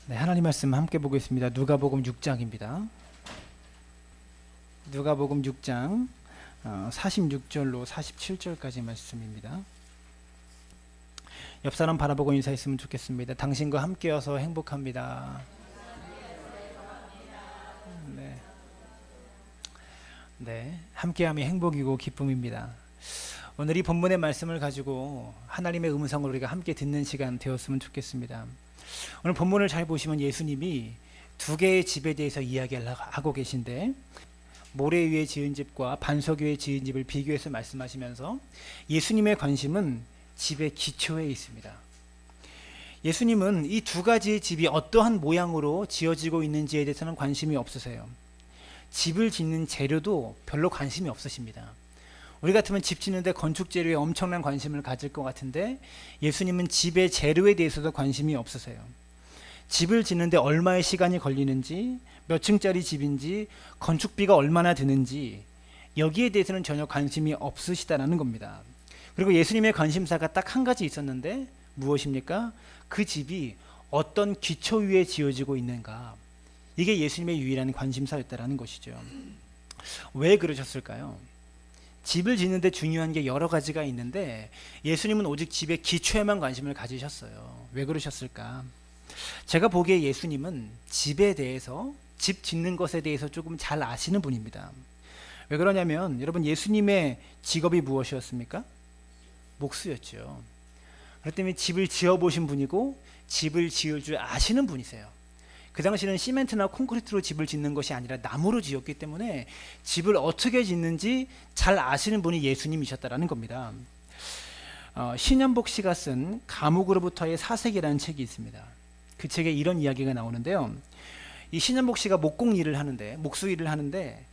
네, 하나님 말씀 함께 보겠습니다. 누가복음 6장입니다. 누가복음 6장 46절로 47절까지 말씀입니다. 옆 사람 바라보고 인사했으면 좋겠습니다. 당신과 함께여서 행복합니다. 네, 함께함이 행복이고 기쁨입니다. 오늘 이 본문의 말씀을 가지고 하나님의 음성을 우리가 함께 듣는 시간 되었으면 좋겠습니다. 오늘 본문을 잘 보시면 예수님이 두 개의 집에 대해서 이야기를 하고 계신데, 모래 위에 지은 집과 반석 위에 지은 집을 비교해서 말씀하시면서 예수님의 관심은 집의 기초에 있습니다. 예수님은 이 두 가지의 집이 어떠한 모양으로 지어지고 있는지에 대해서는 관심이 없으세요. 집을 짓는 재료도 별로 관심이 없으십니다. 우리 같으면 집 짓는데 건축 재료에 엄청난 관심을 가질 것 같은데, 예수님은 집의 재료에 대해서도 관심이 없으세요. 집을 짓는데 얼마의 시간이 걸리는지, 몇 층짜리 집인지, 건축비가 얼마나 드는지, 여기에 대해서는 전혀 관심이 없으시다라는 겁니다. 그리고 예수님의 관심사가 딱 한 가지 있었는데, 무엇입니까? 그 집이 어떤 기초 위에 지어지고 있는가, 이게 예수님의 유일한 관심사였다라는 것이죠. 왜 그러셨을까요? 집을 짓는데 중요한 게 여러 가지가 있는데, 예수님은 오직 집의 기초에만 관심을 가지셨어요. 왜 그러셨을까? 제가 보기에 예수님은 집에 대해서, 집 짓는 것에 대해서 조금 잘 아시는 분입니다. 왜 그러냐면, 여러분, 예수님의 직업이 무엇이었습니까? 목수였죠. 그렇기 때문에 집을 지어보신 분이고 집을 지을 줄 아시는 분이세요. 그 당시는 시멘트나 콘크리트로 집을 짓는 것이 아니라 나무로 지었기 때문에 집을 어떻게 짓는지 잘 아시는 분이 예수님이셨다라는 겁니다. 신현복 씨가 쓴 감옥으로부터의 사색이라는 책이 있습니다. 그 책에 이런 이야기가 나오는데요. 이 신현복 씨가 목공 일을 하는데, 목수 일을 하는데,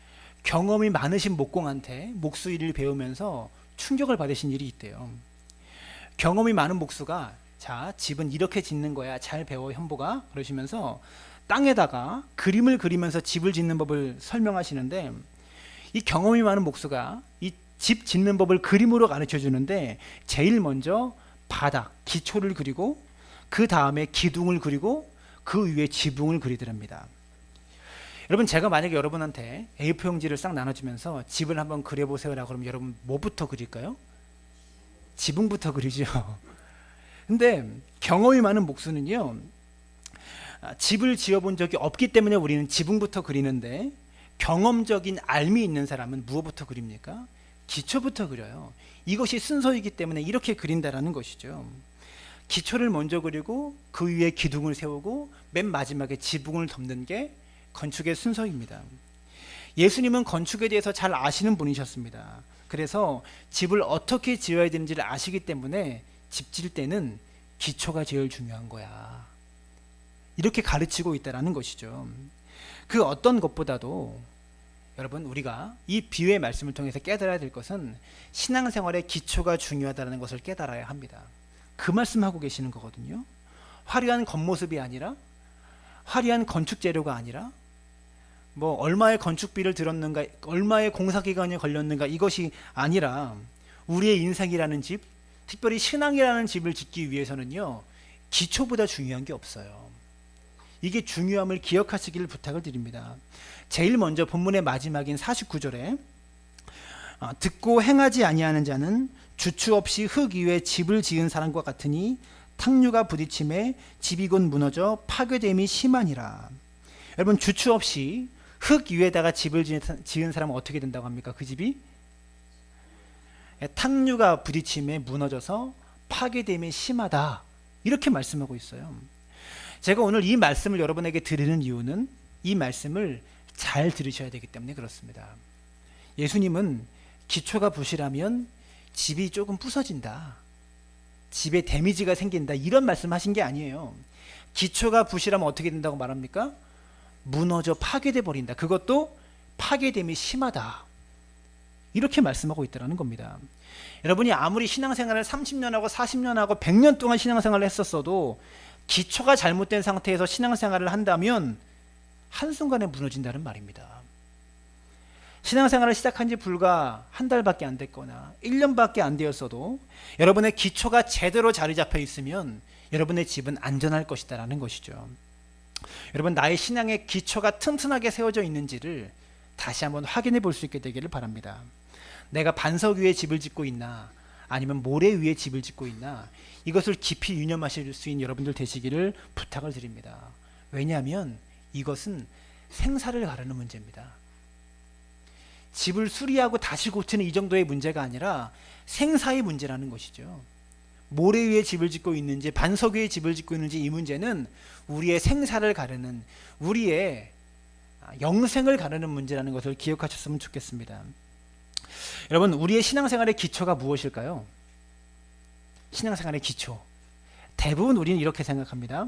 경험이 많으신 목공한테 목수 일을 배우면서 충격을 받으신 일이 있대요. 경험이 많은 목수가, 자, 집은 이렇게 짓는 거야, 잘 배워 현보가, 그러시면서 땅에다가 그림을 그리면서 집을 짓는 법을 설명하시는데, 이 경험이 많은 목수가 이 집 짓는 법을 그림으로 가르쳐 주는데, 제일 먼저 바닥, 기초를 그리고 그 다음에 기둥을 그리고 그 위에 지붕을 그리더랍니다. 여러분, 제가 만약에 여러분한테 A4 용지를 싹 나눠주면서 집을 한번 그려보세요라고 그러면 여러분 뭐부터 그릴까요? 지붕부터 그리죠. 근데 경험이 많은 목수는요, 집을 지어본 적이 없기 때문에 우리는 지붕부터 그리는데, 경험적인 알미 있는 사람은 무엇부터 그립니까? 기초부터 그려요. 이것이 순서이기 때문에 이렇게 그린다라는 것이죠. 기초를 먼저 그리고 그 위에 기둥을 세우고 맨 마지막에 지붕을 덮는 게 건축의 순서입니다. 예수님은 건축에 대해서 잘 아시는 분이셨습니다. 그래서 집을 어떻게 지어야 되는지를 아시기 때문에 집 지을 때는 기초가 제일 중요한 거야, 이렇게 가르치고 있다는 것이죠. 그 어떤 것보다도 여러분, 우리가 이 비유의 말씀을 통해서 깨달아야 될 것은 신앙생활의 기초가 중요하다는 것을 깨달아야 합니다. 그 말씀하고 계시는 거거든요. 화려한 겉모습이 아니라, 화려한 건축 재료가 아니라, 뭐 얼마의 건축비를 들었는가, 얼마의 공사기간이 걸렸는가, 이것이 아니라 우리의 인생이라는 집, 특별히 신앙이라는 집을 짓기 위해서는요, 기초보다 중요한 게 없어요. 이게 중요함을 기억하시기를 부탁을 드립니다. 제일 먼저 본문의 마지막인 49절에 듣고 행하지 아니하는 자는 주추 없이 흙 위에 집을 지은 사람과 같으니 탕류가 부딪힘에 집이 곧 무너져 파괴됨이 심하니라. 여러분, 주추 없이 흙 위에다가 집을 지은 사람은 어떻게 된다고 합니까? 그 집이 탕류가 부딪힘에 무너져서 파괴됨이 심하다, 이렇게 말씀하고 있어요. 제가 오늘 이 말씀을 여러분에게 드리는 이유는 이 말씀을 잘 들으셔야 되기 때문에 그렇습니다. 예수님은 기초가 부실하면 집이 조금 부서진다, 집에 데미지가 생긴다, 이런 말씀하신 게 아니에요. 기초가 부실하면 어떻게 된다고 말합니까? 무너져 파괴돼 버린다, 그것도 파괴됨이 심하다, 이렇게 말씀하고 있다는 겁니다. 여러분이 아무리 신앙생활을 30년하고 40년하고 100년 동안 신앙생활을 했었어도 기초가 잘못된 상태에서 신앙생활을 한다면 한순간에 무너진다는 말입니다. 신앙생활을 시작한 지 불과 한 달밖에 안 됐거나 1년밖에 안 되었어도 여러분의 기초가 제대로 자리 잡혀 있으면 여러분의 집은 안전할 것이다라는 것이죠. 여러분, 나의 신앙의 기초가 튼튼하게 세워져 있는지를 다시 한번 확인해 볼 수 있게 되기를 바랍니다. 내가 반석 위에 집을 짓고 있나, 아니면 모래 위에 집을 짓고 있나, 이것을 깊이 유념하실 수 있는 여러분들 되시기를 부탁을 드립니다. 왜냐하면 이것은 생사를 가르는 문제입니다. 집을 수리하고 다시 고치는 이 정도의 문제가 아니라 생사의 문제라는 것이죠. 모래 위에 집을 짓고 있는지 반석 위에 집을 짓고 있는지, 이 문제는 우리의 생사를 가르는, 우리의 영생을 가르는 문제라는 것을 기억하셨으면 좋겠습니다. 여러분, 우리의 신앙생활의 기초가 무엇일까요? 신앙생활의 기초, 대부분 우리는 이렇게 생각합니다.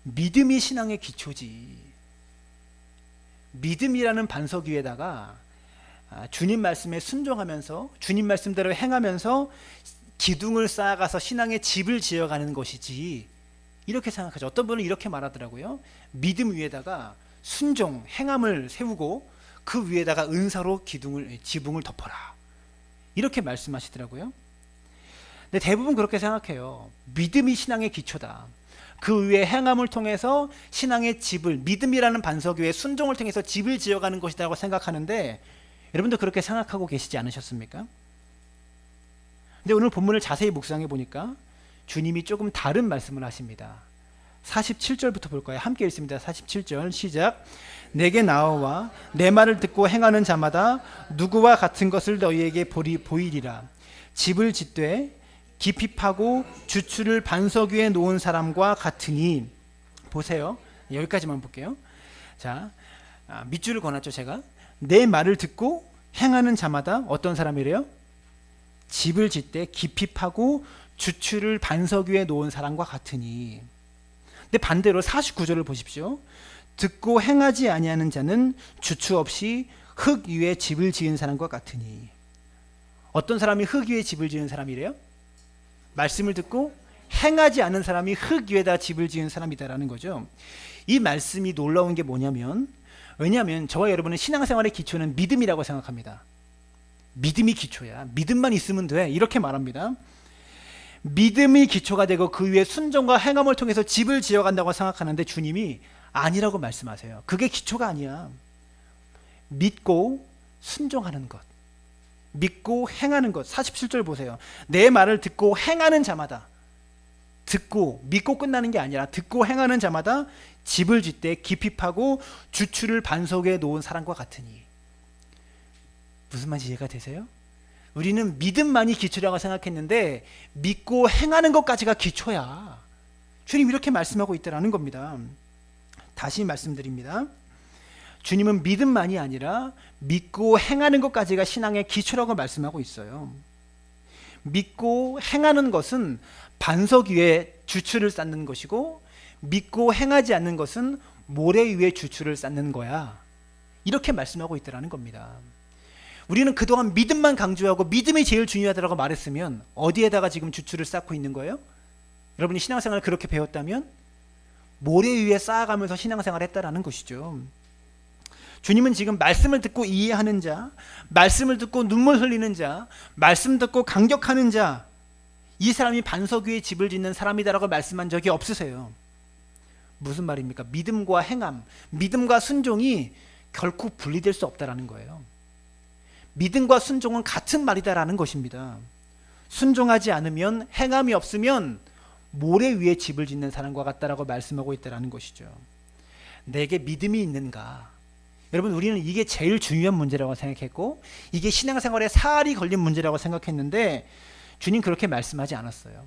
믿음이 신앙의 기초지. 믿음이라는 반석 위에다가 주님 말씀에 순종하면서 주님 말씀대로 행하면서 기둥을 쌓아가서 신앙의 집을 지어가는 것이지, 이렇게 생각하죠. 어떤 분은 이렇게 말하더라고요. 믿음 위에다가 순종, 행함을 세우고 그 위에다가 은사로 지붕을 덮어라, 이렇게 말씀하시더라고요. 근데 대부분 그렇게 생각해요. 믿음이 신앙의 기초다. 그 위에 행함을 통해서 신앙의 집을, 믿음이라는 반석 위에 순종을 통해서 집을 지어가는 것이라고 생각하는데, 여러분도 그렇게 생각하고 계시지 않으셨습니까? 근데 오늘 본문을 자세히 묵상해 보니까 주님이 조금 다른 말씀을 하십니다. 47절부터 볼까요? 함께 읽습니다. 47절 시작. 내게 나와 내 말을 듣고 행하는 자마다 누구와 같은 것을 너희에게 보이리라. 집을 짓되 깊이 파고 주추를 반석 위에 놓은 사람과 같으니. 보세요. 여기까지만 볼게요. 자, 밑줄을 그어놨죠. 제가 내 말을 듣고 행하는 자마다 어떤 사람이래요? 집을 짓되 깊이 파고 주추를 반석 위에 놓은 사람과 같으니. 근데 반대로 49절을 보십시오. 듣고 행하지 아니하는 자는 주추 없이 흙 위에 집을 지은 사람과 같으니. 어떤 사람이 흙 위에 집을 지은 사람이래요? 말씀을 듣고 행하지 않은 사람이 흙 위에다 집을 지은 사람이다라는 거죠. 이 말씀이 놀라운 게 뭐냐면, 왜냐하면 저와 여러분은 신앙생활의 기초는 믿음이라고 생각합니다. 믿음이 기초야. 믿음만 있으면 돼. 이렇게 말합니다. 믿음이 기초가 되고 그 위에 순종과 행함을 통해서 집을 지어간다고 생각하는데, 주님이 아니라고 말씀하세요. 그게 기초가 아니야. 믿고 순종하는 것, 믿고 행하는 것. 47절 보세요. 내 말을 듣고 행하는 자마다, 듣고 믿고 끝나는 게 아니라 듣고 행하는 자마다 집을 짓되 깊이 파고 주추를 반석에 놓은 사람과 같으니. 무슨 말인지 이해가 되세요? 우리는 믿음만이 기초라고 생각했는데 믿고 행하는 것까지가 기초야. 주님 이렇게 말씀하고 있다는 겁니다. 다시 말씀드립니다. 주님은 믿음만이 아니라 믿고 행하는 것까지가 신앙의 기초라고 말씀하고 있어요. 믿고 행하는 것은 반석 위에 주추를 쌓는 것이고, 믿고 행하지 않는 것은 모래 위에 주추를 쌓는 거야. 이렇게 말씀하고 있다는 겁니다. 우리는 그동안 믿음만 강조하고 믿음이 제일 중요하다고 말했으면 어디에다가 지금 주추를 쌓고 있는 거예요? 여러분이 신앙생활을 그렇게 배웠다면 모래 위에 쌓아가면서 신앙생활을 했다라는 것이죠. 주님은 지금 말씀을 듣고 이해하는 자, 말씀을 듣고 눈물 흘리는 자, 말씀 듣고 감격하는 자, 이 사람이 반석 위에 집을 짓는 사람이다라고 말씀한 적이 없으세요. 무슨 말입니까? 믿음과 행함, 믿음과 순종이 결코 분리될 수 없다라는 거예요. 믿음과 순종은 같은 말이다라는 것입니다. 순종하지 않으면, 행함이 없으면 모래 위에 집을 짓는 사람과 같다라고 말씀하고 있다라는 것이죠. 내게 믿음이 있는가? 여러분, 우리는 이게 제일 중요한 문제라고 생각했고, 이게 신앙생활에 살이 걸린 문제라고 생각했는데, 주님 그렇게 말씀하지 않았어요.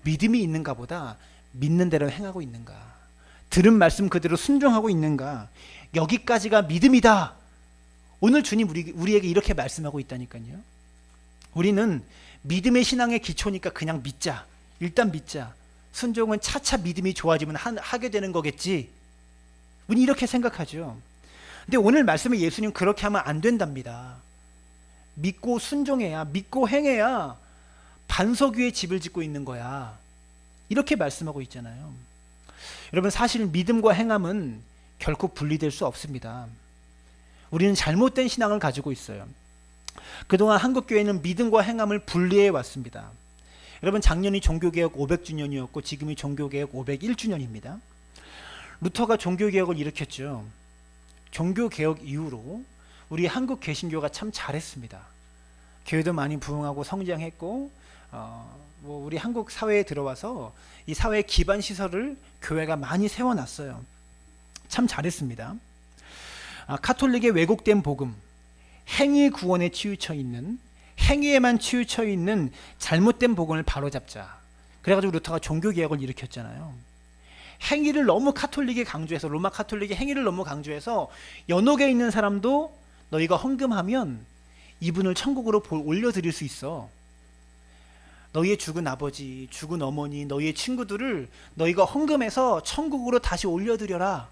믿음이 있는가 보다 믿는 대로 행하고 있는가, 들은 말씀 그대로 순종하고 있는가, 여기까지가 믿음이다. 오늘 주님 우리에게 이렇게 말씀하고 있다니까요. 우리는 믿음의 신앙의 기초니까 그냥 믿자, 일단 믿자, 순종은 차차 믿음이 좋아지면 하게 되는 거겠지, 우리 이렇게 생각하죠. 근데 오늘 말씀에 예수님 그렇게 하면 안 된답니다. 믿고 순종해야, 믿고 행해야 반석 위에 집을 짓고 있는 거야, 이렇게 말씀하고 있잖아요. 여러분, 사실 믿음과 행함은 결코 분리될 수 없습니다. 우리는 잘못된 신앙을 가지고 있어요. 그동안 한국교회는 믿음과 행함을 분리해 왔습니다. 여러분, 작년이 종교개혁 500주년이었고 지금이 종교개혁 501주년입니다. 루터가 종교개혁을 일으켰죠. 종교개혁 이후로 우리 한국 개신교가 참 잘했습니다. 교회도 많이 부흥하고 성장했고 우리 한국 사회에 들어와서 이 사회 기반 시설을 교회가 많이 세워놨어요. 참 잘했습니다. 카톨릭의 왜곡된 복음, 행위 구원에 치우쳐 있는, 행위에만 치우쳐 있는 잘못된 복음을 바로잡자. 그래가지고 루터가 종교개혁을 일으켰잖아요. 행위를 너무 카톨릭이 강조해서, 로마 카톨릭이 행위를 너무 강조해서 연옥에 있는 사람도 너희가 헌금하면 이분을 천국으로 올려드릴 수 있어. 너희의 죽은 아버지, 죽은 어머니, 너희의 친구들을 너희가 헌금해서 천국으로 다시 올려드려라.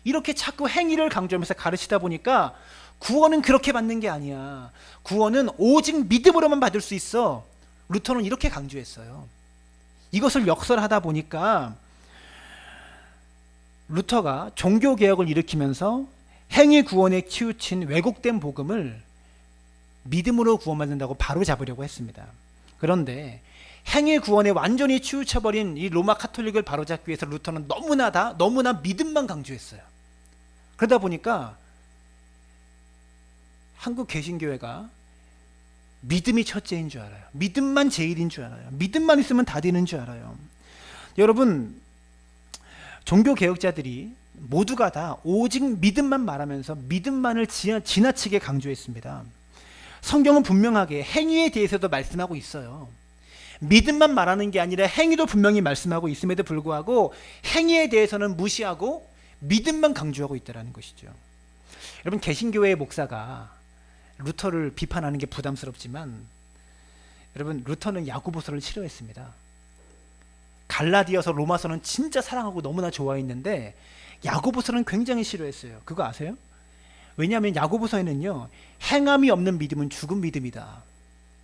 이렇게 자꾸 행위를 강조하면서 가르치다 보니까 구원은 그렇게 받는 게 아니야. 구원은 오직 믿음으로만 받을 수 있어. 루터는 이렇게 강조했어요. 이것을 역설하다 보니까 루터가 종교개혁을 일으키면서 행위 구원에 치우친 왜곡된 복음을 믿음으로 구원받는다고 바로 잡으려고 했습니다. 그런데 행위 구원에 완전히 치우쳐버린 이 로마 카톨릭을 바로잡기 위해서 루터는 너무나 믿음만 강조했어요. 그러다 보니까 한국 개신교회가 믿음이 첫째인 줄 알아요. 믿음만 제일인 줄 알아요. 믿음만 있으면 다 되는 줄 알아요. 여러분, 종교개혁자들이 모두가 다 오직 믿음만 말하면서 믿음만을 지나치게 강조했습니다. 성경은 분명하게 행위에 대해서도 말씀하고 있어요. 믿음만 말하는 게 아니라 행위도 분명히 말씀하고 있음에도 불구하고 행위에 대해서는 무시하고 믿음만 강조하고 있다는 것이죠. 여러분, 개신교회의 목사가 루터를 비판하는 게 부담스럽지만 여러분, 루터는 야고보서를 싫어했습니다. 갈라디아서, 로마서는 진짜 사랑하고 너무나 좋아했는데 야고보서는 굉장히 싫어했어요. 그거 아세요? 왜냐하면 야고보서에는요, 행함이 없는 믿음은 죽은 믿음이다,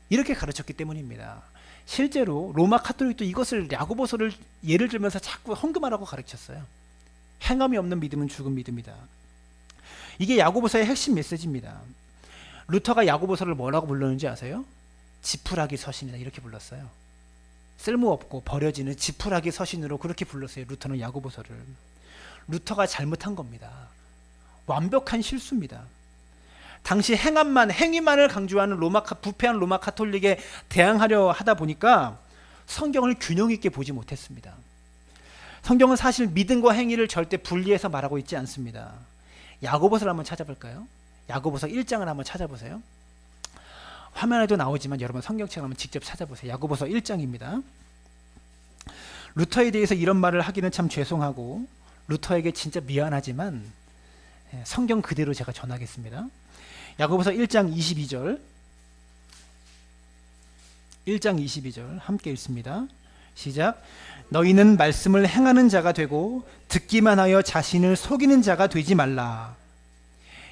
이렇게 가르쳤기 때문입니다. 실제로 로마 카톨릭도 이것을, 야고보서를 예를 들면서 자꾸 헌금하라고 가르쳤어요. 행함이 없는 믿음은 죽은 믿음이다. 이게 야고보서의 핵심 메시지입니다. 루터가 야고보서를 뭐라고 불렀는지 아세요? 지푸라기 서신이다, 이렇게 불렀어요. 쓸모없고 버려지는 지푸라기 서신으로 그렇게 불렀어요. 루터는 야고보서를. 루터가 잘못한 겁니다. 완벽한 실수입니다. 당시 행위만을 강조하는 부패한 로마 카톨릭에 대항하려 하다 보니까 성경을 균형 있게 보지 못했습니다. 성경은 사실 믿음과 행위를 절대 분리해서 말하고 있지 않습니다. 야고보서를 한번 찾아볼까요? 야고보서 1장을 한번 찾아보세요. 화면에도 나오지만 여러분 성경책을 한번 직접 찾아보세요. 야고보서 1장입니다. 루터에 대해서 이런 말을 하기는 참 죄송하고 루터에게 진짜 미안하지만 성경 그대로 제가 전하겠습니다. 야고보서 1장 22절, 1장 22절 함께 읽습니다. 시작. 너희는 말씀을 행하는 자가 되고 듣기만 하여 자신을 속이는 자가 되지 말라.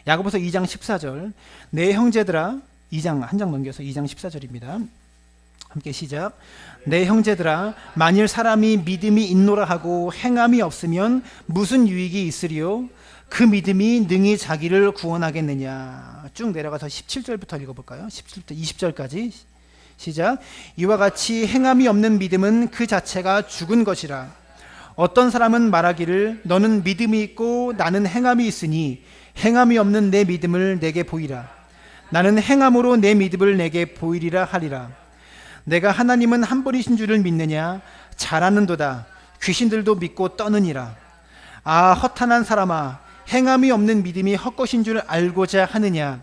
야고보서 2장 14절. 내 형제들아, 2장 한 장 넘겨서 2장 14절입니다. 함께 시작. 내 형제들아, 만일 사람이 믿음이 있노라 하고 행함이 없으면 무슨 유익이 있으리요? 그 믿음이 능히 자기를 구원하겠느냐. 쭉 내려가서 17절부터 읽어볼까요? 17절부터 20절까지 시작. 이와 같이 행함이 없는 믿음은 그 자체가 죽은 것이라. 어떤 사람은 말하기를 너는 믿음이 있고 나는 행함이 있으니 행함이 없는 내 믿음을 내게 보이라. 나는 행함으로 내 믿음을 내게 보이리라 하리라. 내가 하나님은 한 분이신 줄을 믿느냐? 잘하는도다. 귀신들도 믿고 떠느니라. 아, 허탄한 사람아, 행함이 없는 믿음이 헛것인 줄 알고자 하느냐.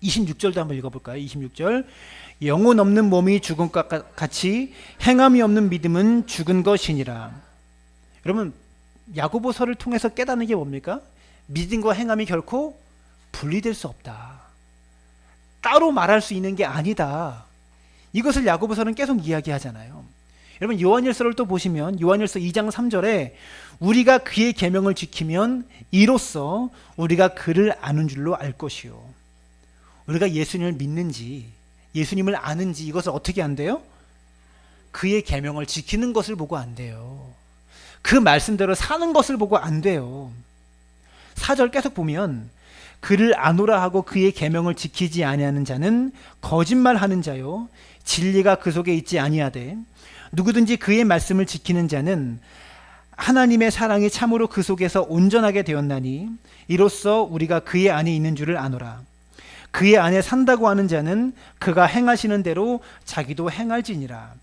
26절도 한번 읽어볼까요? 26절. 영혼 없는 몸이 죽은 것 같이 행함이 없는 믿음은 죽은 것이니라. 여러분, 야고보서를 통해서 깨닫는 게 뭡니까? 믿음과 행함이 결코 분리될 수 없다. 따로 말할 수 있는 게 아니다. 이것을 야고보서는 계속 이야기하잖아요. 여러분, 요한일서를 또 보시면 요한일서 2장 3절에 우리가 그의 계명을 지키면 이로써 우리가 그를 아는 줄로 알 것이요. 우리가 예수님을 믿는지 예수님을 아는지 이것을 어떻게 안돼요? 그의 계명을 지키는 것을 보고 안돼요. 그 말씀대로 사는 것을 보고 안돼요. 4절 계속 보면 그를 아노라 하고 그의 계명을 지키지 아니하는 자는 거짓말하는 자요 진리가 그 속에 있지 아니하되 누구든지 그의 말씀을 지키는 자는 하나님의 사랑이 참으로 그 속에서 온전하게 되었나니 이로써 우리가 그의 안에 있는 줄을 아노라. 그의 안에 산다고 하는 자는 그가 행하시는 대로 자기도 행할지니라.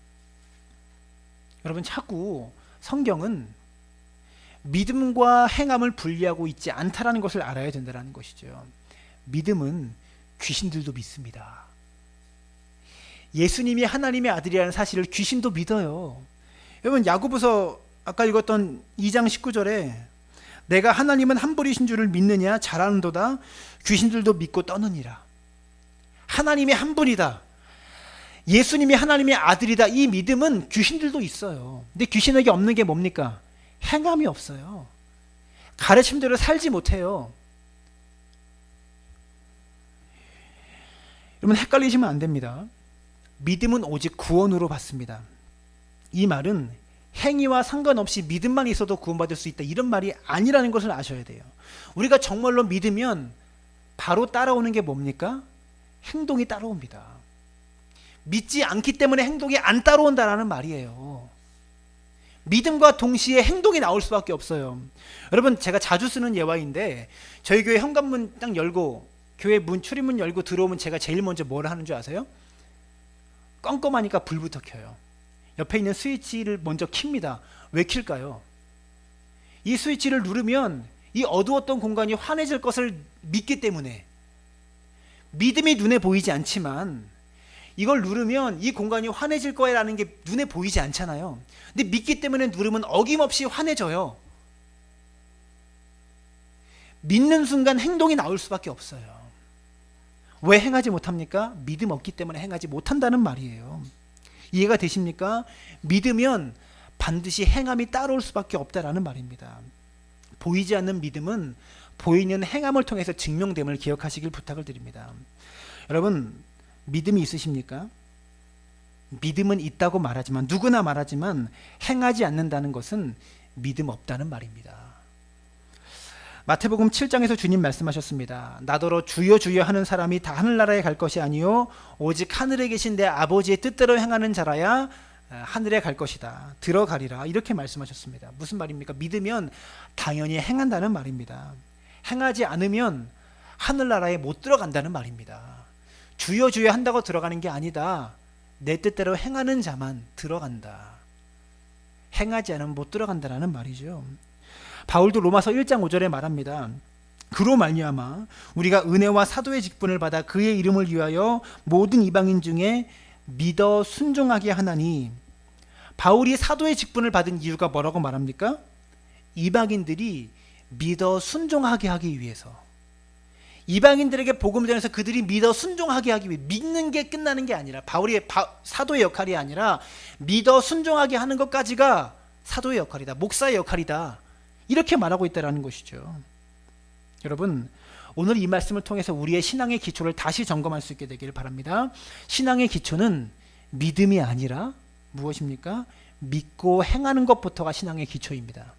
여러분, 자꾸 성경은 믿음과 행함을 분리하고 있지 않다라는 것을 알아야 된다는 것이죠. 믿음은 귀신들도 믿습니다. 예수님이 하나님의 아들이라는 사실을 귀신도 믿어요. 여러분, 야고보서 아까 읽었던 2장 19절에 내가 하나님은 한 분이신 줄을 믿느냐 잘하는도다 귀신들도 믿고 떠느니라. 하나님이 한 분이다, 예수님이 하나님의 아들이다, 이 믿음은 귀신들도 있어요. 근데 귀신에게 없는 게 뭡니까? 행함이 없어요. 가르침대로 살지 못해요. 여러분, 헷갈리시면 안 됩니다. 믿음은 오직 구원으로 받습니다. 이 말은 행위와 상관없이 믿음만 있어도 구원받을 수 있다, 이런 말이 아니라는 것을 아셔야 돼요. 우리가 정말로 믿으면 바로 따라오는 게 뭡니까? 행동이 따라옵니다. 믿지 않기 때문에 행동이 안 따라온다라는 말이에요. 믿음과 동시에 행동이 나올 수밖에 없어요. 여러분, 제가 자주 쓰는 예화인데, 저희 교회 현관문 딱 열고 교회 문 출입문 열고 들어오면 제가 제일 먼저 뭘 하는 줄 아세요? 껌껌하니까 불부터 켜요. 옆에 있는 스위치를 먼저 킵니다. 왜 킬까요? 이 스위치를 누르면 이 어두웠던 공간이 환해질 것을 믿기 때문에. 믿음이 눈에 보이지 않지만 이걸 누르면 이 공간이 환해질 거라는 게 눈에 보이지 않잖아요. 근데 믿기 때문에 누르면 어김없이 환해져요. 믿는 순간 행동이 나올 수밖에 없어요. 왜 행하지 못합니까? 믿음 없기 때문에 행하지 못한다는 말이에요. 이해가 되십니까? 믿으면 반드시 행함이 따라올 수밖에 없다라는 말입니다. 보이지 않는 믿음은 보이는 행함을 통해서 증명됨을 기억하시길 부탁을 드립니다. 여러분, 믿음이 있으십니까? 믿음은 있다고 말하지만, 누구나 말하지만 행하지 않는다는 것은 믿음 없다는 말입니다. 마태복음 7장에서 주님 말씀하셨습니다. 나더러 주여 주여 하는 사람이 다 하늘나라에 갈 것이 아니요 오직 하늘에 계신 내 아버지의 뜻대로 행하는 자라야 하늘에 갈 것이다. 들어가리라. 이렇게 말씀하셨습니다. 무슨 말입니까? 믿으면 당연히 행한다는 말입니다. 행하지 않으면 하늘나라에 못 들어간다는 말입니다. 주여 주여 한다고 들어가는 게 아니다. 내 뜻대로 행하는 자만 들어간다. 행하지 않으면 못 들어간다는 말이죠. 바울도 로마서 1장 5절에 말합니다. 그로 말미암아 우리가 은혜와 사도의 직분을 받아 그의 이름을 위하여 모든 이방인 중에 믿어 순종하게 하나니. 바울이 사도의 직분을 받은 이유가 뭐라고 말합니까? 이방인들이 믿어 순종하게 하기 위해서. 이방인들에게 복음을 전해서 그들이 믿어 순종하게 하기 위해. 믿는 게 끝나는 게 아니라, 바울의 사도의 역할이 아니라 믿어 순종하게 하는 것까지가 사도의 역할이다, 목사의 역할이다, 이렇게 말하고 있다는 것이죠. 여러분, 오늘 이 말씀을 통해서 우리의 신앙의 기초를 다시 점검할 수 있게 되기를 바랍니다. 신앙의 기초는 믿음이 아니라 무엇입니까? 믿고 행하는 것부터가 신앙의 기초입니다.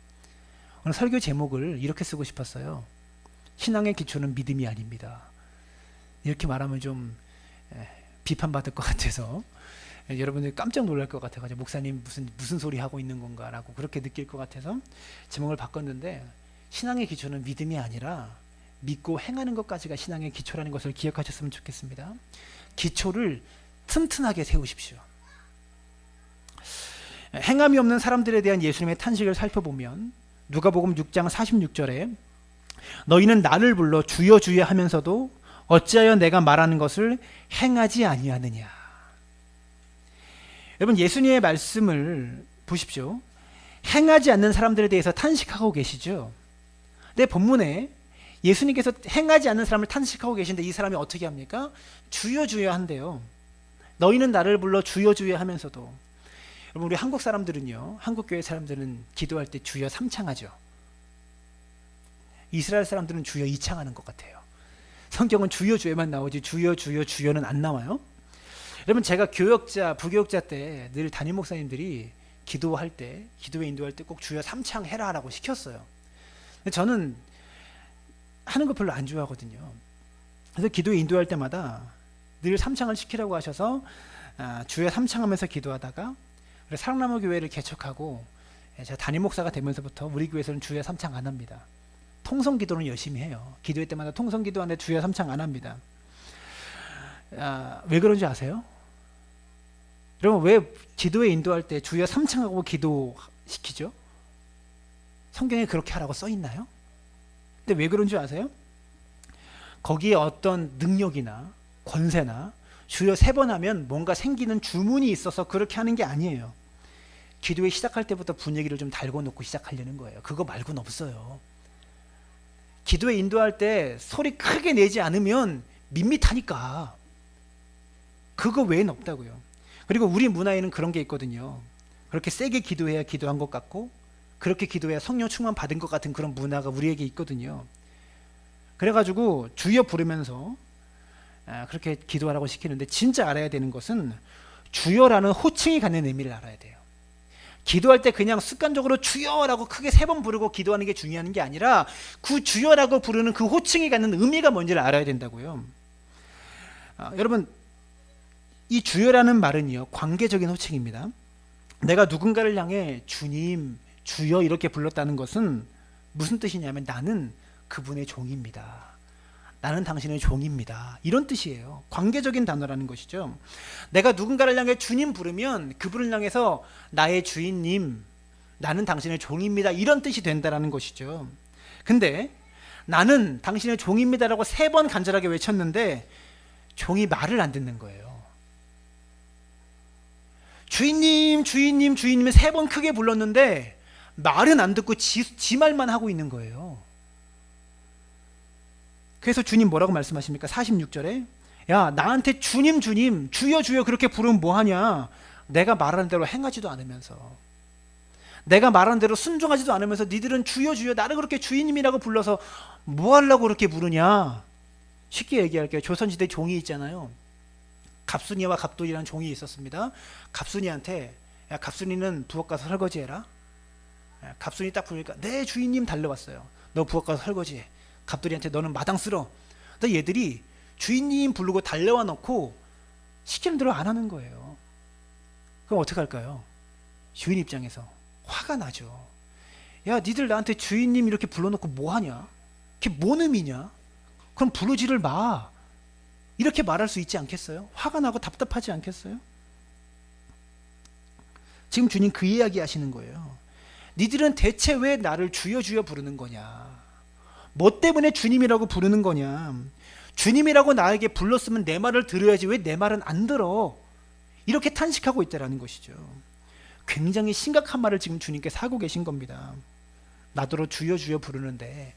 오늘 설교 제목을 이렇게 쓰고 싶었어요. 신앙의 기초는 믿음이 아닙니다. 이렇게 말하면 좀 비판받을 것 같아서, 여러분들이 깜짝 놀랄 것 같아가지고 목사님 무슨 소리 하고 있는 건가라고 그렇게 느낄 것 같아서 제목을 바꿨는데, 신앙의 기초는 믿음이 아니라 믿고 행하는 것까지가 신앙의 기초라는 것을 기억하셨으면 좋겠습니다. 기초를 튼튼하게 세우십시오. 행함이 없는 사람들에 대한 예수님의 탄식을 살펴보면 누가복음 6장 46절에 너희는 나를 불러 주여 주여 하면서도 어찌하여 내가 말하는 것을 행하지 아니하느냐. 여러분, 예수님의 말씀을 보십시오. 행하지 않는 사람들에 대해서 탄식하고 계시죠. 근데 본문에 예수님께서 행하지 않는 사람을 탄식하고 계신데 이 사람이 어떻게 합니까? 주여 주여 한대요. 너희는 나를 불러 주여 주여 하면서도. 여러분, 우리 한국 사람들은요, 한국 교회 사람들은 기도할 때 주여 3창하죠. 이스라엘 사람들은 주여 2창하는 것 같아요. 성경은 주여 주여만 나오지 주여 주여 주여는 안 나와요. 여러분, 제가 교역자, 부교역자 때 늘 담임 목사님들이 기도할 때, 기도에 인도할 때 꼭 주여 3창 해라라고 시켰어요. 근데 저는 하는 거 별로 안 좋아하거든요. 그래서 기도에 인도할 때마다 늘 3창을 시키라고 하셔서 주여 3창 하면서 기도하다가 사랑나무 교회를 개척하고 제가 담임 목사가 되면서부터 우리 교회에서는 주여 삼창 안 합니다. 통성 기도는 열심히 해요. 기도회 때마다 통성 기도하는데 주여 삼창 안 합니다. 왜 그런지 아세요? 여러분, 왜 기도회 인도할 때 주여 삼창하고 기도시키죠? 성경에 그렇게 하라고 써 있나요? 근데 왜 그런 줄 아세요? 거기에 어떤 능력이나 권세나 주여 3번 하면 뭔가 생기는 주문이 있어서 그렇게 하는 게 아니에요. 기도회 시작할 때부터 분위기를 좀 달고 놓고 시작하려는 거예요. 그거 말고는 없어요. 기도회 인도할 때 소리 크게 내지 않으면 밋밋하니까. 그거 외에는 없다고요. 그리고 우리 문화에는 그런 게 있거든요. 그렇게 세게 기도해야 기도한 것 같고, 그렇게 기도해야 성령 충만 받은 것 같은 그런 문화가 우리에게 있거든요. 그래가지고 주여 부르면서 그렇게 기도하라고 시키는데, 진짜 알아야 되는 것은 주여라는 호칭이 갖는 의미를 알아야 돼요. 기도할 때 그냥 습관적으로 주여라고 크게 3번 부르고 기도하는 게 중요한 게 아니라, 그 주여라고 부르는 그 호칭이 갖는 의미가 뭔지를 알아야 된다고요. 여러분, 이 주여라는 말은요, 관계적인 호칭입니다. 내가 누군가를 향해 주님, 주여 이렇게 불렀다는 것은 무슨 뜻이냐면, 나는 그분의 종입니다. 나는 당신의 종입니다. 이런 뜻이에요. 관계적인 단어라는 것이죠. 내가 누군가를 향해 주님 부르면 그분을 향해서 나의 주인님, 나는 당신의 종입니다. 이런 뜻이 된다는 것이죠. 근데 나는 당신의 종입니다라고 3번 간절하게 외쳤는데 종이 말을 안 듣는 거예요. 주인님, 주인님, 주인님을 3번 크게 불렀는데 말은 안 듣고 지 말만 하고 있는 거예요. 그래서 주님 뭐라고 말씀하십니까? 46절에 야, 나한테 주님, 주님, 주여, 주여 그렇게 부르면 뭐하냐? 내가 말하는 대로 행하지도 않으면서, 내가 말하는 대로 순종하지도 않으면서 니들은 주여, 주여 나를 그렇게 주인님이라고 불러서 뭐 하려고 그렇게 부르냐? 쉽게 얘기할게요. 조선시대 종이 있잖아요. 갑순이와 갑돌이라는 종이 있었습니다. 갑순이한테 야, 갑순이는 부엌 가서 설거지해라. 갑순이 딱 부르니까 네 주인님 달려왔어요. 너 부엌 가서 설거지해. 갑돌이한테 너는 마당 쓸어. 근데 얘들이 주인님 부르고 달려와 놓고 시키는 대로 안 하는 거예요. 그럼 어떻게 할까요? 주인 입장에서 화가 나죠. 야, 니들 나한테 주인님 이렇게 불러놓고 뭐하냐? 그게 뭔 의미냐? 그럼 부르지를 마. 이렇게 말할 수 있지 않겠어요? 화가 나고 답답하지 않겠어요? 지금 주님 그 이야기 하시는 거예요. 니들은 대체 왜 나를 주여 주여 부르는 거냐? 뭐 때문에 주님이라고 부르는 거냐? 주님이라고 나에게 불렀으면 내 말을 들어야지 왜 내 말은 안 들어? 이렇게 탄식하고 있다는 것이죠. 굉장히 심각한 말을 지금 주님께서 하고 계신 겁니다. 나더러 주여 주여 부르는데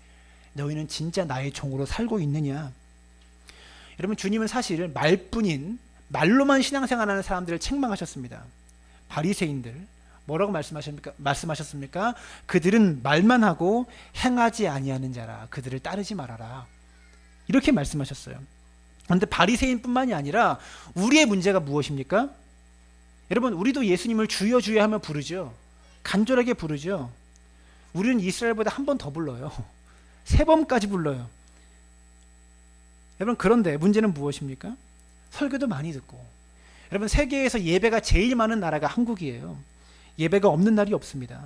너희는 진짜 나의 종으로 살고 있느냐? 여러분, 주님은 사실 말뿐인, 말로만 신앙생활하는 사람들을 책망하셨습니다. 바리새인들 뭐라고 말씀하셨습니까? 그들은 말만 하고 행하지 아니하는 자라. 그들을 따르지 말아라. 이렇게 말씀하셨어요. 그런데 바리새인뿐만이 아니라 우리의 문제가 무엇입니까? 여러분, 우리도 예수님을 주여 주여 하며 부르죠. 간절하게 부르죠. 우리는 이스라엘보다 한 번 더 불러요. 3번까지 불러요. 여러분, 그런데 문제는 무엇입니까? 설교도 많이 듣고. 여러분, 세계에서 예배가 제일 많은 나라가 한국이에요. 예배가 없는 날이 없습니다.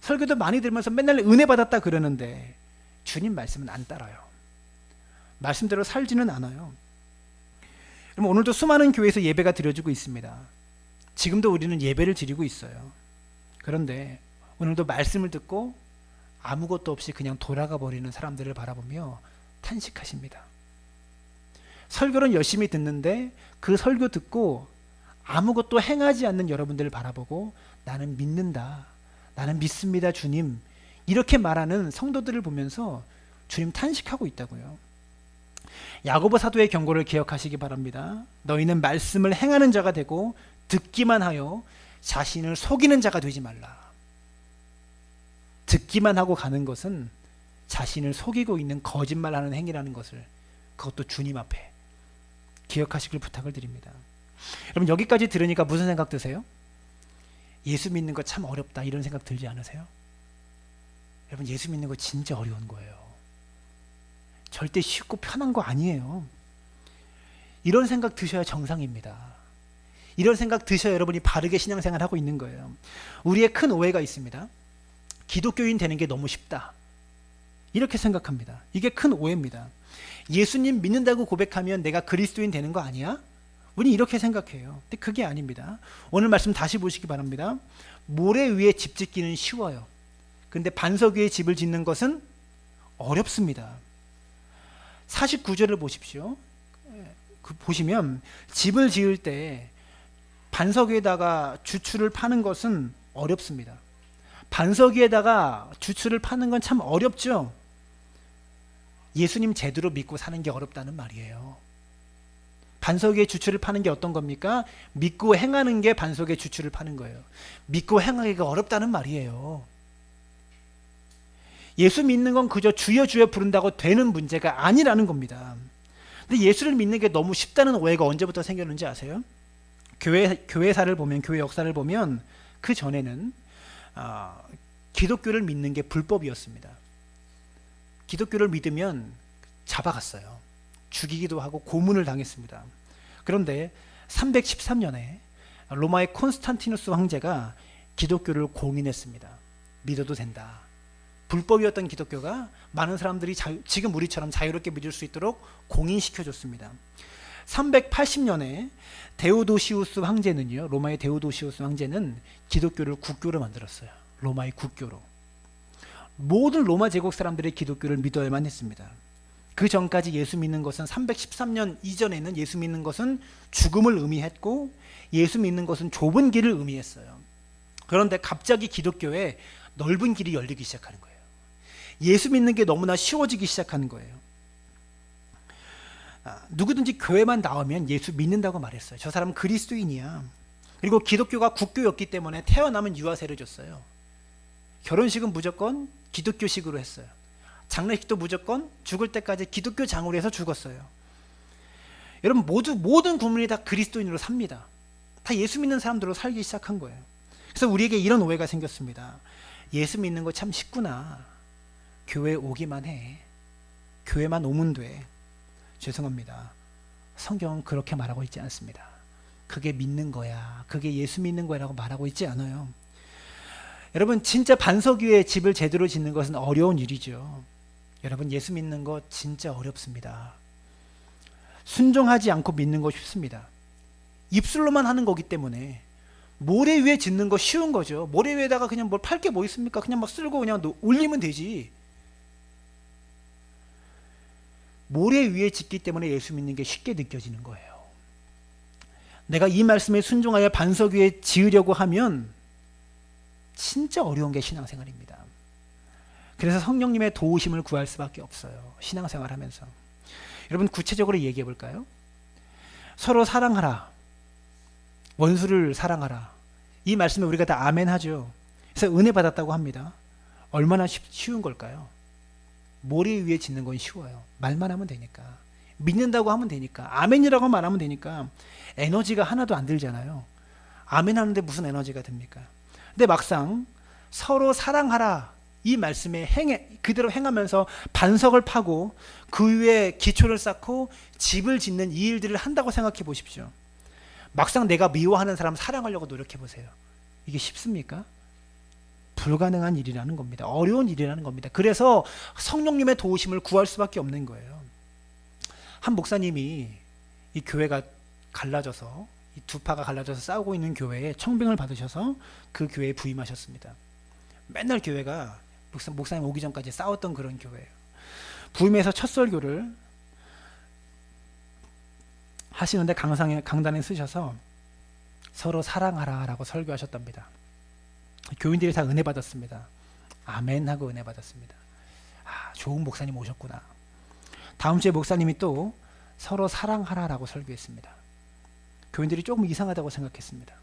설교도 많이 들으면서 맨날 은혜 받았다 그러는데 주님 말씀은 안 따라요. 말씀대로 살지는 않아요. 여러분, 오늘도 수많은 교회에서 예배가 드려지고 있습니다. 지금도 우리는 예배를 드리고 있어요. 그런데 오늘도 말씀을 듣고 아무것도 없이 그냥 돌아가 버리는 사람들을 바라보며 탄식하십니다. 설교는 열심히 듣는데 그 설교 듣고 아무것도 행하지 않는 여러분들을 바라보고 나는 믿는다, 나는 믿습니다 주님, 이렇게 말하는 성도들을 보면서 주님 탄식하고 있다고요. 야고보 사도의 경고를 기억하시기 바랍니다. 너희는 말씀을 행하는 자가 되고 듣기만 하여 자신을 속이는 자가 되지 말라. 듣기만 하고 가는 것은 자신을 속이고 있는 거짓말하는 행위라는 것을, 그것도 주님 앞에 기억하시길 부탁을 드립니다. 여러분, 여기까지 들으니까 무슨 생각 드세요? 예수 믿는 거 참 어렵다 이런 생각 들지 않으세요? 여러분, 예수 믿는 거 진짜 어려운 거예요. 절대 쉽고 편한 거 아니에요. 이런 생각 드셔야 정상입니다. 이런 생각 드셔야 여러분이 바르게 신앙생활 하고 있는 거예요. 우리의 큰 오해가 있습니다. 기독교인 되는 게 너무 쉽다, 이렇게 생각합니다. 이게 큰 오해입니다. 예수님 믿는다고 고백하면 내가 그리스도인 되는 거 아니야? 우리 이렇게 생각해요. 근데 그게 아닙니다. 오늘 말씀 다시 보시기 바랍니다. 모래 위에 집 짓기는 쉬워요. 근데 반석 위에 집을 짓는 것은 어렵습니다. 49절을 보십시오. 보시면 집을 지을 때 반석 위에다가 주추를 파는 것은 어렵습니다. 반석 위에다가 주추를 파는 건 참 어렵죠. 예수님 제대로 믿고 사는 게 어렵다는 말이에요. 반석 위에 주추를 파는 게 어떤 겁니까? 믿고 행하는 게 반석 위에 주추를 파는 거예요. 믿고 행하기가 어렵다는 말이에요. 예수 믿는 건 그저 주여 주여 부른다고 되는 문제가 아니라는 겁니다. 근데 예수를 믿는 게 너무 쉽다는 오해가 언제부터 생겼는지 아세요? 교회사를 보면, 교회 역사를 보면 그 전에는 기독교를 믿는 게 불법이었습니다. 기독교를 믿으면 잡아갔어요. 죽이기도 하고 고문을 당했습니다. 그런데 313년에 로마의 콘스탄티누스 황제가 기독교를 공인했습니다. 믿어도 된다. 불법이었던 기독교가 많은 사람들이 지금 우리처럼 자유롭게 믿을 수 있도록 공인시켜줬습니다. 380년에 데오도시우스 황제는요, 로마의 데오도시우스 황제는 기독교를 국교로 만들었어요. 로마의 국교로. 모든 로마 제국 사람들의 기독교를 믿어야만 했습니다. 그 전까지 예수 믿는 것은 313년 이전에는 예수 믿는 것은 죽음을 의미했고 예수 믿는 것은 좁은 길을 의미했어요. 그런데 갑자기 기독교에 넓은 길이 열리기 시작하는 거예요. 예수 믿는 게 너무나 쉬워지기 시작하는 거예요. 누구든지 교회만 나오면 예수 믿는다고 말했어요. 저 사람은 그리스도인이야. 그리고 기독교가 국교였기 때문에 태어나면 유아세를 줬어요. 결혼식은 무조건 기독교식으로 했어요. 장례식도 무조건 죽을 때까지 기독교 장으로 해서 죽었어요. 여러분 모든 국민이 다 그리스도인으로 삽니다. 다 예수 믿는 사람들로 살기 시작한 거예요. 그래서 우리에게 이런 오해가 생겼습니다. 예수 믿는 거 참 쉽구나. 교회 오기만 해. 교회만 오면 돼. 죄송합니다. 성경은 그렇게 말하고 있지 않습니다. 그게 믿는 거야. 그게 예수 믿는 거라고 말하고 있지 않아요. 여러분 진짜 반석 위에 집을 제대로 짓는 것은 어려운 일이죠. 여러분 예수 믿는 거 진짜 어렵습니다. 순종하지 않고 믿는 거 쉽습니다. 입술로만 하는 거기 때문에 모래 위에 짓는 거 쉬운 거죠. 모래 위에다가 그냥 뭘 팔 게 뭐 있습니까? 그냥 막 쓸고 그냥 올리면 되지. 모래 위에 짓기 때문에 예수 믿는 게 쉽게 느껴지는 거예요. 내가 이 말씀에 순종하여 반석 위에 지으려고 하면 진짜 어려운 게 신앙생활입니다. 그래서 성령님의 도우심을 구할 수밖에 없어요. 신앙생활 하면서. 여러분 구체적으로 얘기해 볼까요? 서로 사랑하라. 원수를 사랑하라. 이 말씀에 우리가 다 아멘 하죠. 그래서 은혜 받았다고 합니다. 얼마나 쉬운 걸까요? 모래 위에 짓는 건 쉬워요. 말만 하면 되니까. 믿는다고 하면 되니까. 아멘이라고 말하면 되니까. 에너지가 하나도 안 들잖아요. 아멘 하는데 무슨 에너지가 듭니까? 근데 막상 서로 사랑하라 이 말씀에 그대로 행하면서 반석을 파고 그 위에 기초를 쌓고 집을 짓는 이 일들을 한다고 생각해 보십시오. 막상 내가 미워하는 사람 사랑하려고 노력해 보세요. 이게 쉽습니까? 불가능한 일이라는 겁니다. 어려운 일이라는 겁니다. 그래서 성령님의 도우심을 구할 수밖에 없는 거예요. 한 목사님이 이 교회가 갈라져서 이 두 파가 갈라져서 싸우고 있는 교회에 청빙을 받으셔서 그 교회에 부임하셨습니다. 맨날 교회가 목사님 오기 전까지 싸웠던 그런 교회예요. 부임해서 첫 설교를 하시는데 강단에 쓰셔서 서로 사랑하라라고 설교하셨답니다. 교인들이 다 은혜 받았습니다. 아멘 하고 은혜 받았습니다. 좋은 목사님 오셨구나. 다음 주에 목사님이 또 서로 사랑하라라고 설교했습니다. 교인들이 조금 이상하다고 생각했습니다.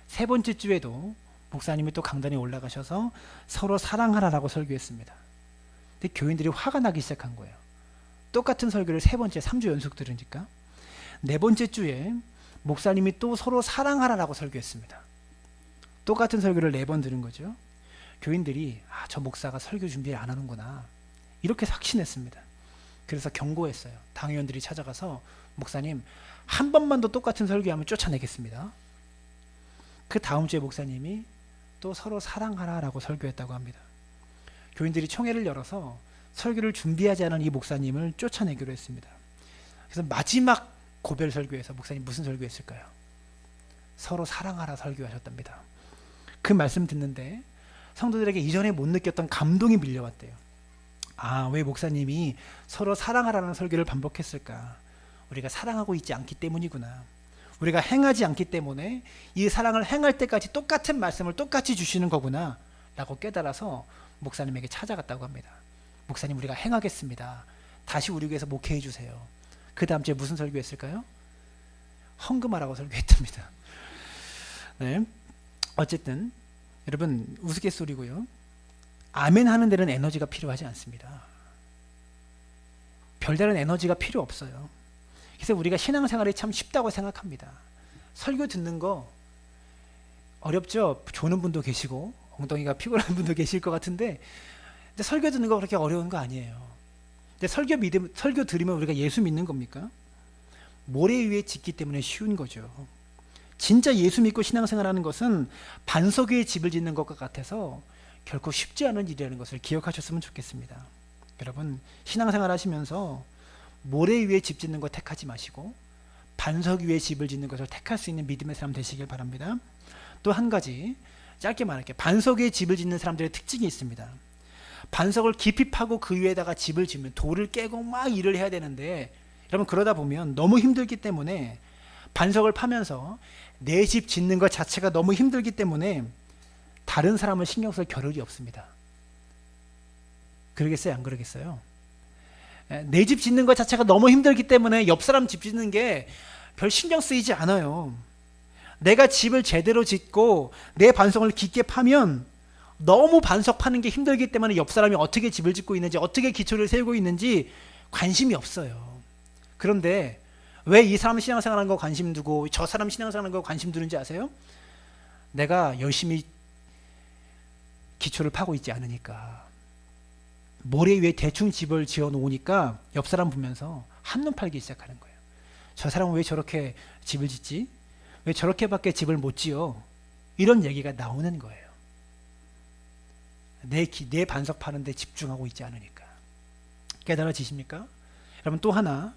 세 번째 주에도 목사님이 또 강단에 올라가셔서 서로 사랑하라라고 설교했습니다. 근데 교인들이 화가 나기 시작한 거예요. 똑같은 설교를 세 번째, 3주 연속 들으니까. 네 번째 주에 목사님이 또 서로 사랑하라라고 설교했습니다. 똑같은 설교를 4번 들은 거죠. 교인들이 저 목사가 설교 준비를 안 하는구나 이렇게 확신했습니다. 그래서 경고했어요. 당회원들이 찾아가서 목사님 한 번만 더 똑같은 설교하면 쫓아내겠습니다. 그 다음 주에 목사님이 또 서로 사랑하라라고 설교했다고 합니다. 교인들이 총회를 열어서 설교를 준비하지 않은 이 목사님을 쫓아내기로 했습니다. 그래서 마지막 고별 설교에서 목사님 무슨 설교했을까요? 서로 사랑하라 설교하셨답니다. 그 말씀 듣는데 성도들에게 이전에 못 느꼈던 감동이 밀려왔대요. 아, 왜 목사님이 서로 사랑하라는 설교를 반복했을까? 우리가 사랑하고 있지 않기 때문이구나. 우리가 행하지 않기 때문에 이 사랑을 행할 때까지 똑같은 말씀을 똑같이 주시는 거구나 라고 깨달아서 목사님에게 찾아갔다고 합니다. 목사님, 우리가 행하겠습니다. 다시 우리 교회에서 목회해 주세요. 그 다음 주에 무슨 설교했을까요? 헌금하라고 설교했답니다. 네. 어쨌든 여러분, 우스갯소리고요. 아멘 하는 데는 에너지가 필요하지 않습니다. 별다른 에너지가 필요 없어요. 그래서 우리가 신앙생활이 참 쉽다고 생각합니다. 설교 듣는 거 어렵죠? 조는 분도 계시고 엉덩이가 피곤한 분도 계실 것 같은데, 근데 설교 듣는 거 그렇게 어려운 거 아니에요. 근데 설교 들으면 우리가 예수 믿는 겁니까? 모래 위에 짓기 때문에 쉬운 거죠. 진짜 예수 믿고 신앙생활하는 것은 반석 위에 집을 짓는 것과 같아서 결코 쉽지 않은 일이라는 것을 기억하셨으면 좋겠습니다. 여러분, 신앙생활 하시면서 모래 위에 집 짓는 거 택하지 마시고 반석 위에 집을 짓는 것을 택할 수 있는 믿음의 사람 되시길 바랍니다. 또 한 가지 짧게 말할게요. 반석 위에 집을 짓는 사람들의 특징이 있습니다. 반석을 깊이 파고 그 위에다가 집을 짓면 돌을 깨고 막 일을 해야 되는데, 여러분 그러다 보면 너무 힘들기 때문에 반석을 파면서 내 집 짓는 것 자체가 너무 힘들기 때문에 다른 사람을 신경 쓸 겨를이 없습니다. 그러겠어요? 안 그러겠어요? 내 집 짓는 것 자체가 너무 힘들기 때문에 옆 사람 집 짓는 게 별 신경 쓰이지 않아요. 내가 집을 제대로 짓고 내 반석을 깊게 파면 너무 반석 파는 게 힘들기 때문에 옆 사람이 어떻게 집을 짓고 있는지, 어떻게 기초를 세우고 있는지 관심이 없어요. 그런데 왜 이 사람 신앙생활하는 거 관심 두고 저 사람 신앙생활하는 거 관심 두는지 아세요? 내가 열심히 기초를 파고 있지 않으니까. 모래 위에 대충 집을 지어 놓으니까 옆 사람 보면서 한눈 팔기 시작하는 거예요. 저 사람은 왜 저렇게 집을 짓지? 왜 저렇게밖에 집을 못 지어? 이런 얘기가 나오는 거예요. 내 반석 파는데 집중하고 있지 않으니까. 깨달아지십니까? 여러분, 또 하나,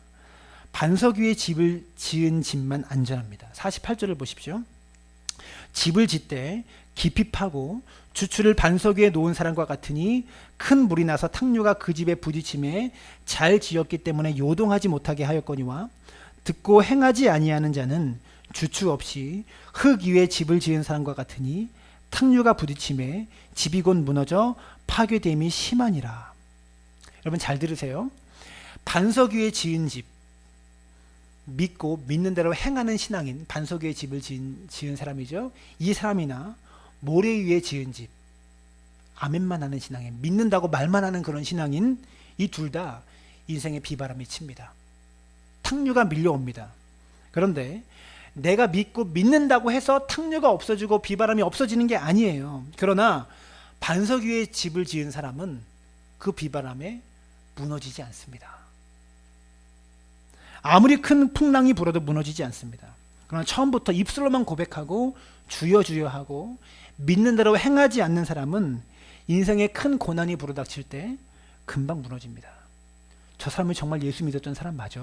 반석 위에 집을 지은 집만 안전합니다. 48절을 보십시오. 집을 짓되 깊이 파고 주추를 반석 위에 놓은 사람과 같으니 큰 물이 나서 탕류가 그 집에 부딪힘에 잘 지었기 때문에 요동하지 못하게 하였거니와, 듣고 행하지 아니하는 자는 주추 없이 흙 위에 집을 지은 사람과 같으니 탕류가 부딪힘에 집이 곧 무너져 파괴됨이 심하니라. 여러분 잘 들으세요. 반석 위에 지은 집, 믿고 믿는 대로 행하는 신앙인, 반석 위에 집을 지은 사람이죠. 이 사람이나 모래 위에 지은 집, 아멘만 하는 신앙인, 믿는다고 말만 하는 그런 신앙인, 이 둘 다 인생에 비바람이 칩니다. 탕류가 밀려옵니다. 그런데 내가 믿고 믿는다고 해서 탕류가 없어지고 비바람이 없어지는 게 아니에요. 그러나 반석 위에 집을 지은 사람은 그 비바람에 무너지지 않습니다. 아무리 큰 풍랑이 불어도 무너지지 않습니다. 그러나 처음부터 입술로만 고백하고 주여 주여 하고 믿는 대로 행하지 않는 사람은 인생에 큰 고난이 불어닥칠 때 금방 무너집니다. 저 사람이 정말 예수 믿었던 사람 맞아?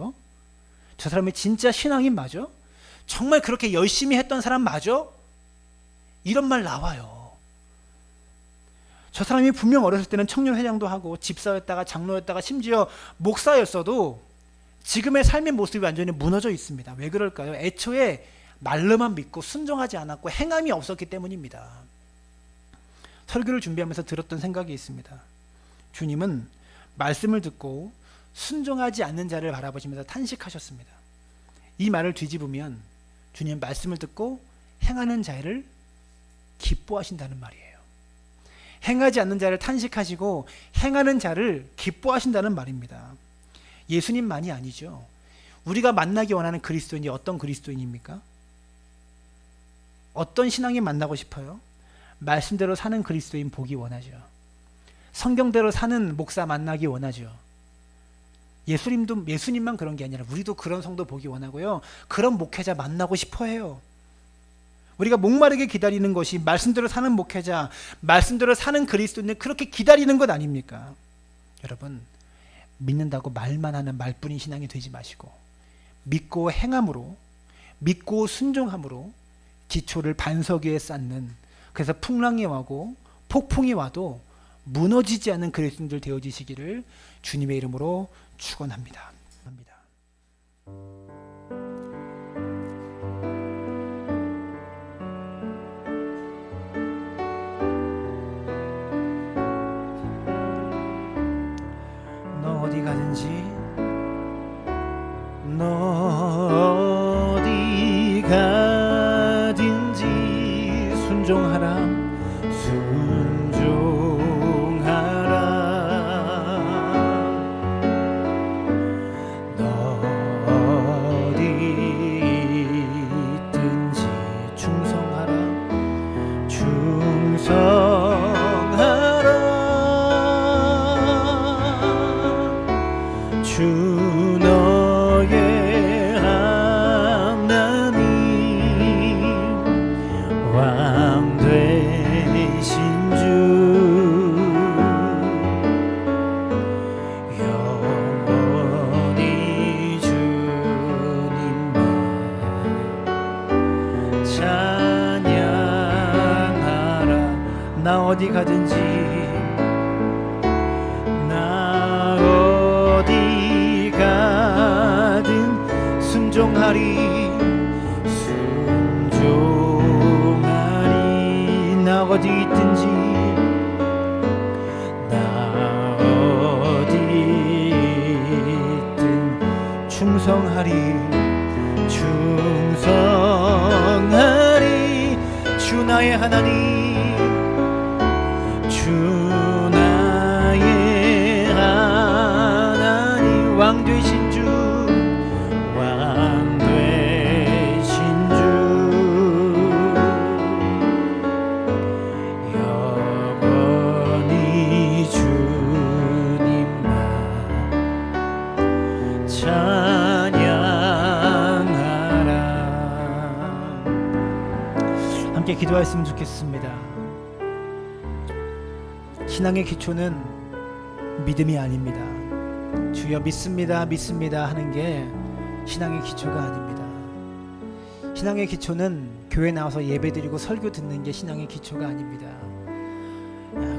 저 사람이 진짜 신앙인 맞아? 정말 그렇게 열심히 했던 사람 맞아? 이런 말 나와요. 저 사람이 분명 어렸을 때는 청년회장도 하고 집사였다가 장로였다가 심지어 목사였어도 지금의 삶의 모습이 완전히 무너져 있습니다. 왜 그럴까요? 애초에 말로만 믿고 순종하지 않았고 행함이 없었기 때문입니다. 설교를 준비하면서 들었던 생각이 있습니다. 주님은 말씀을 듣고 순종하지 않는 자를 바라보시면서 탄식하셨습니다. 이 말을 뒤집으면 주님 말씀을 듣고 행하는 자를 기뻐하신다는 말이에요. 행하지 않는 자를 탄식하시고 행하는 자를 기뻐하신다는 말입니다. 예수님만이 아니죠. 우리가 만나기 원하는 그리스도인이 어떤 그리스도인입니까? 어떤 신앙이 만나고 싶어요? 말씀대로 사는 그리스도인 보기 원하죠. 성경대로 사는 목사 만나기 원하죠. 예수님만 그런 게 아니라 우리도 그런 성도 보기 원하고요. 그런 목회자 만나고 싶어 해요. 우리가 목마르게 기다리는 것이 말씀대로 사는 목회자, 말씀대로 사는 그리스도인은 그렇게 기다리는 것 아닙니까? 여러분, 믿는다고 말만 하는 말뿐인 신앙이 되지 마시고 믿고 행함으로, 믿고 순종함으로 기초를 반석 위에 쌓는, 그래서 풍랑이 와고 폭풍이 와도 무너지지 않는 그리스도인들 되어지시기를 주님의 이름으로 축원합니다. 너 어디 가든지, 너 어디 가든지 순종하라, 순종하라. 너 어디 있든지 충성하라, 충성하라. 주 너의 하나님, 왕 되신 주, 영원히 주님만 찬양하라. 나 어디 가든지, 나 어디 가든 순종하리, 순종하리. 나 어디 있든지, 나 어디 있든 충성하리, 충성하리. 주 나의 하나님, 주 나의 하나님, 왕 되신 주, 왕 되신 주, 영원히 주님만 찬양하라. 함께 기도하였으면 좋겠습니다. 신앙의 기초는 믿음이 아닙니다. 주여 믿습니다, 믿습니다 하는 게 신앙의 기초가 아닙니다. 신앙의 기초는 교회 나와서 예배드리고 설교 듣는 게 신앙의 기초가 아닙니다.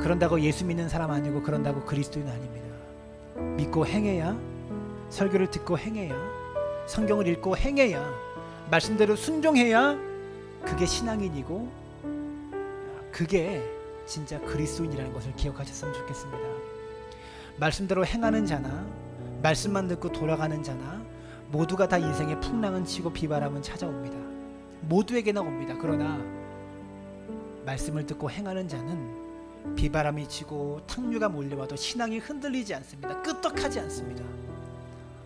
그런다고 예수 믿는 사람 아니고 그런다고 그리스도인 아닙니다. 믿고 행해야, 설교를 듣고 행해야, 성경을 읽고 행해야, 말씀대로 순종해야 그게 신앙인이고 그게 진짜 그리스도인이라는 것을 기억하셨으면 좋겠습니다. 말씀대로 행하는 자나 말씀만 듣고 돌아가는 자나 모두가 다 인생의 풍랑은 치고 비바람은 찾아옵니다. 모두에게나 옵니다. 그러나 말씀을 듣고 행하는 자는 비바람이 치고 탕류가 몰려와도 신앙이 흔들리지 않습니다. 끄떡하지 않습니다.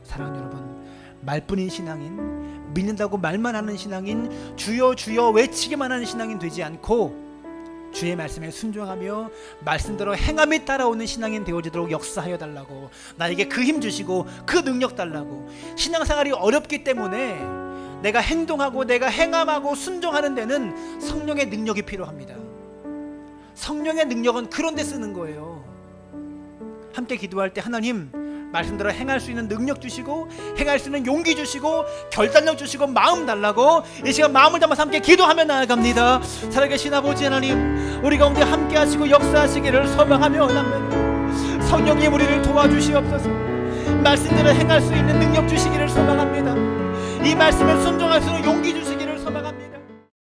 사랑하는 여러분, 말뿐인 신앙인, 믿는다고 말만 하는 신앙인, 주여 주여 외치기만 하는 신앙인 되지 않고 주의 말씀에 순종하며 말씀대로 행함이 따라오는 신앙인 되어지도록 역사하여 달라고, 나에게 그 힘 주시고 그 능력 달라고. 신앙생활이 어렵기 때문에 내가 행동하고 내가 행함하고 순종하는 데는 성령의 능력이 필요합니다. 성령의 능력은 그런 데 쓰는 거예요. 함께 기도할 때 하나님 말씀대로 행할 수 있는 능력 주시고 행할 수 있는 용기 주시고 결단력 주시고 마음 달라고 이 시간 마음을 담아서 함께 기도하며 나아갑니다. 살아계신 아버지 하나님, 우리 가운데 함께 하시고 역사하시기를 소망하며 원합니다. 성령님 우리를 도와주시옵소서. 말씀대로 행할 수 있는 능력 주시기를 소망합니다. 이 말씀에 순종할 수 있는 용기 주시기를